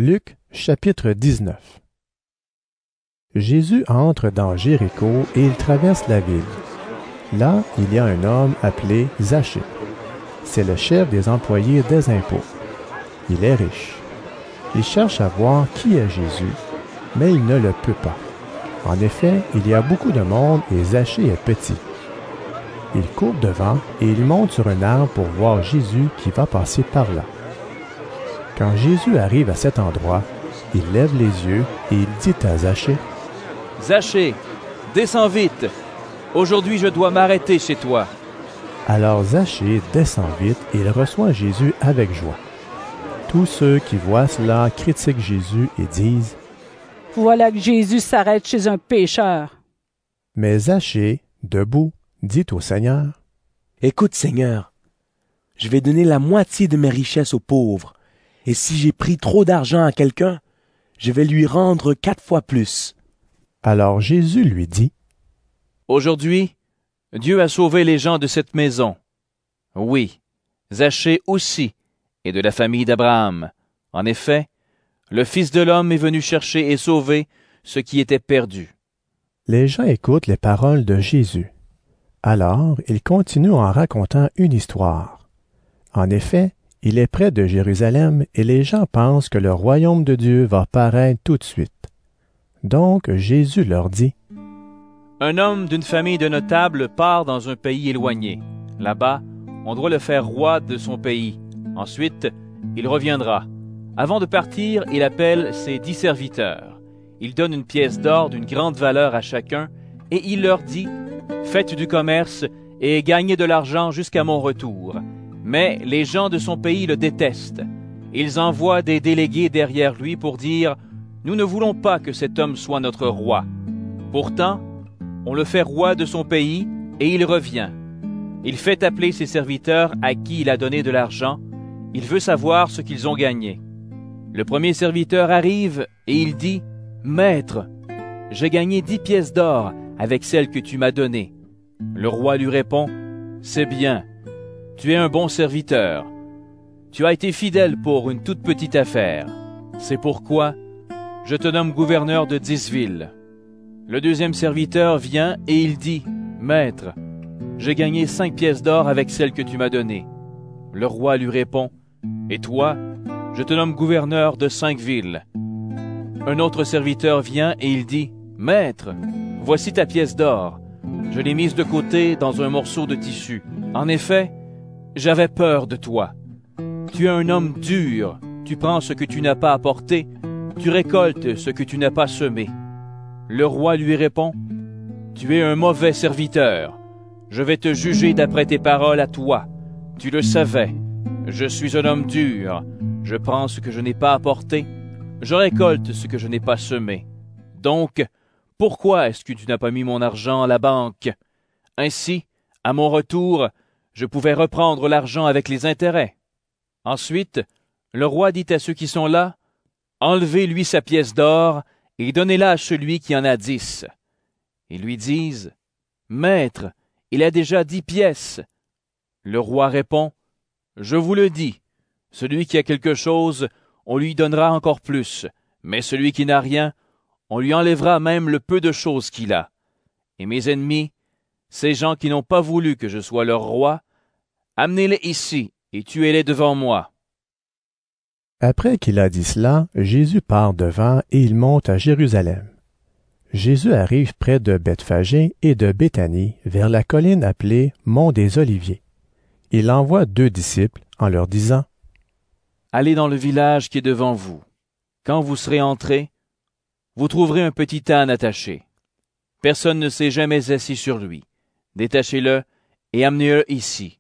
Luc, chapitre 19. Jésus entre dans Jéricho et il traverse la ville. Là, il y a un homme appelé Zachée. C'est le chef des employés des impôts. Il est riche. Il cherche à voir qui est Jésus, mais il ne le peut pas. En effet, il y a beaucoup de monde et Zachée est petit. Il court devant et il monte sur un arbre pour voir Jésus qui va passer par là. Quand Jésus arrive à cet endroit, il lève les yeux et il dit à Zachée, « Zachée, descends vite! Aujourd'hui je dois m'arrêter chez toi. » Alors Zachée descend vite et il reçoit Jésus avec joie. Tous ceux qui voient cela critiquent Jésus et disent, « Voilà que Jésus s'arrête chez un pécheur. » Mais Zachée, debout, dit au Seigneur, « Écoute, Seigneur, je vais donner la moitié de mes richesses aux pauvres, et si j'ai pris trop d'argent à quelqu'un, je vais lui rendre 4 fois plus. » Alors Jésus lui dit, « Aujourd'hui, Dieu a sauvé les gens de cette maison. Oui, Zachée aussi est de la famille d'Abraham. En effet, le Fils de l'homme est venu chercher et sauver ce qui était perdu. » Les gens écoutent les paroles de Jésus. Alors, il continue en racontant une histoire. En effet, il est près de Jérusalem et les gens pensent que le royaume de Dieu va paraître tout de suite. Donc Jésus leur dit, « Un homme d'une famille de notables part dans un pays éloigné. Là-bas, on doit le faire roi de son pays. Ensuite, il reviendra. Avant de partir, il appelle ses 10 serviteurs. Il donne une pièce d'or d'une grande valeur à chacun et il leur dit, « Faites du commerce et gagnez de l'argent jusqu'à mon retour. » Mais les gens de son pays le détestent. Ils envoient des délégués derrière lui pour dire « Nous ne voulons pas que cet homme soit notre roi. » Pourtant, on le fait roi de son pays et il revient. Il fait appeler ses serviteurs à qui il a donné de l'argent. Il veut savoir ce qu'ils ont gagné. Le premier serviteur arrive et il dit « Maître, j'ai gagné 10 pièces d'or avec celles que tu m'as données. » Le roi lui répond « C'est bien. Tu es un bon serviteur. Tu as été fidèle pour une toute petite affaire. C'est pourquoi je te nomme gouverneur de 10 villes. » Le deuxième serviteur vient et il dit, « Maître, j'ai gagné 5 pièces d'or avec celles que tu m'as données. » Le roi lui répond, « Et toi, je te nomme gouverneur de 5 villes. » Un autre serviteur vient et il dit, « Maître, voici ta pièce d'or. Je l'ai mise de côté dans un morceau de tissu. En effet, j'avais peur de toi. Tu es un homme dur, tu prends ce que tu n'as pas apporté, tu récoltes ce que tu n'as pas semé. » Le roi lui répond, « Tu es un mauvais serviteur. Je vais te juger d'après tes paroles à toi. Tu le savais. Je suis un homme dur. Je prends ce que je n'ai pas apporté. Je récolte ce que je n'ai pas semé. Donc, pourquoi est-ce que tu n'as pas mis mon argent à la banque? Ainsi, à mon retour, je pouvais reprendre l'argent avec les intérêts. » Ensuite, le roi dit à ceux qui sont là, « Enlevez-lui sa pièce d'or et donnez-la à celui qui en a 10. » Ils lui disent, « Maître, il a déjà 10 pièces. » Le roi répond, « Je vous le dis, celui qui a quelque chose, on lui donnera encore plus, mais celui qui n'a rien, on lui enlèvera même le peu de choses qu'il a. Et mes ennemis, ces gens qui n'ont pas voulu que je sois leur roi, amenez-les ici et tuez-les devant moi. » Après qu'il a dit cela, Jésus part devant et il monte à Jérusalem. Jésus arrive près de Bethphagée et de Béthanie, vers la colline appelée Mont des Oliviers. Il envoie 2 disciples en leur disant, « Allez dans le village qui est devant vous. Quand vous serez entrés, vous trouverez un petit âne attaché. Personne ne s'est jamais assis sur lui. Détachez-le et amenez-le ici.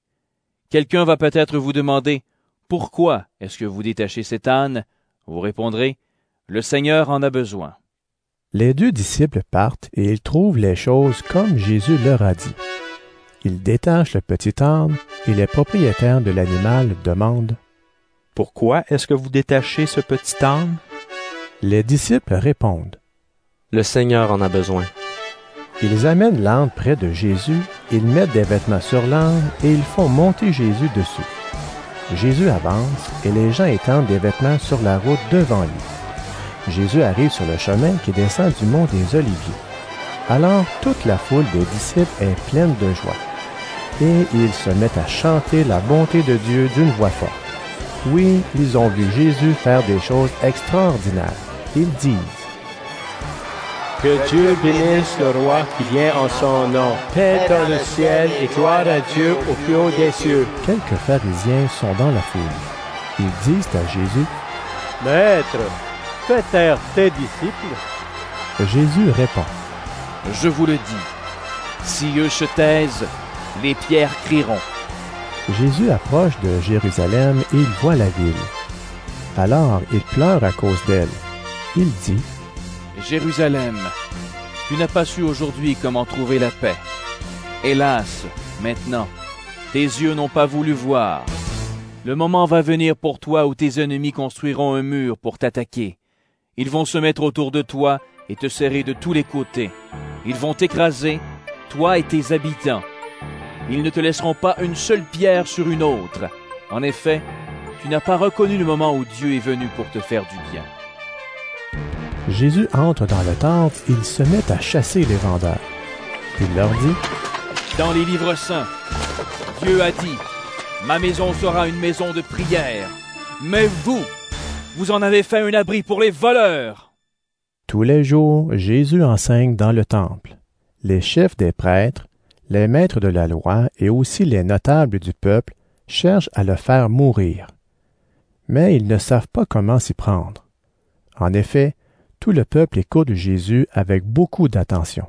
Quelqu'un va peut-être vous demander, « Pourquoi est-ce que vous détachez cet âne ?» Vous répondrez, « Le Seigneur en a besoin. » Les 2 disciples partent et ils trouvent les choses comme Jésus leur a dit. Ils détachent le petit âne et les propriétaires de l'animal demandent, « Pourquoi est-ce que vous détachez ce petit âne? » Les disciples répondent, « Le Seigneur en a besoin. » Ils amènent l'âne près de Jésus, ils mettent des vêtements sur l'âne et ils font monter Jésus dessus. Jésus avance et les gens étendent des vêtements sur la route devant lui. Jésus arrive sur le chemin qui descend du mont des Oliviers. Alors toute la foule des disciples est pleine de joie. Et ils se mettent à chanter la bonté de Dieu d'une voix forte. Oui, ils ont vu Jésus faire des choses extraordinaires. Ils disent: Que Dieu bénisse le roi qui vient en son nom. Paix dans le ciel et gloire à Dieu au plus haut des cieux. Quelques pharisiens sont dans la foule. Ils disent à Jésus: Maître, fais taire tes disciples. Jésus répond: Je vous le dis, si eux se taisent, les pierres crieront. Jésus approche de Jérusalem et il voit la ville. Alors il pleure à cause d'elle. Il dit: Jérusalem, tu n'as pas su aujourd'hui comment trouver la paix. Hélas, maintenant, tes yeux n'ont pas voulu voir. Le moment va venir pour toi où tes ennemis construiront un mur pour t'attaquer. Ils vont se mettre autour de toi et te serrer de tous les côtés. Ils vont t'écraser, toi et tes habitants. Ils ne te laisseront pas une seule pierre sur une autre. En effet, tu n'as pas reconnu le moment où Dieu est venu pour te faire du bien. Jésus entre dans le temple et il se met à chasser les vendeurs. Il leur dit: Dans les livres saints, Dieu a dit, « Ma maison sera une maison de prière. » Mais vous en avez fait un abri pour les voleurs. Tous les jours, Jésus enseigne dans le temple. Les chefs des prêtres, les maîtres de la loi et aussi les notables du peuple cherchent à le faire mourir. Mais ils ne savent pas comment s'y prendre. En effet, tout le peuple écoute Jésus avec beaucoup d'attention.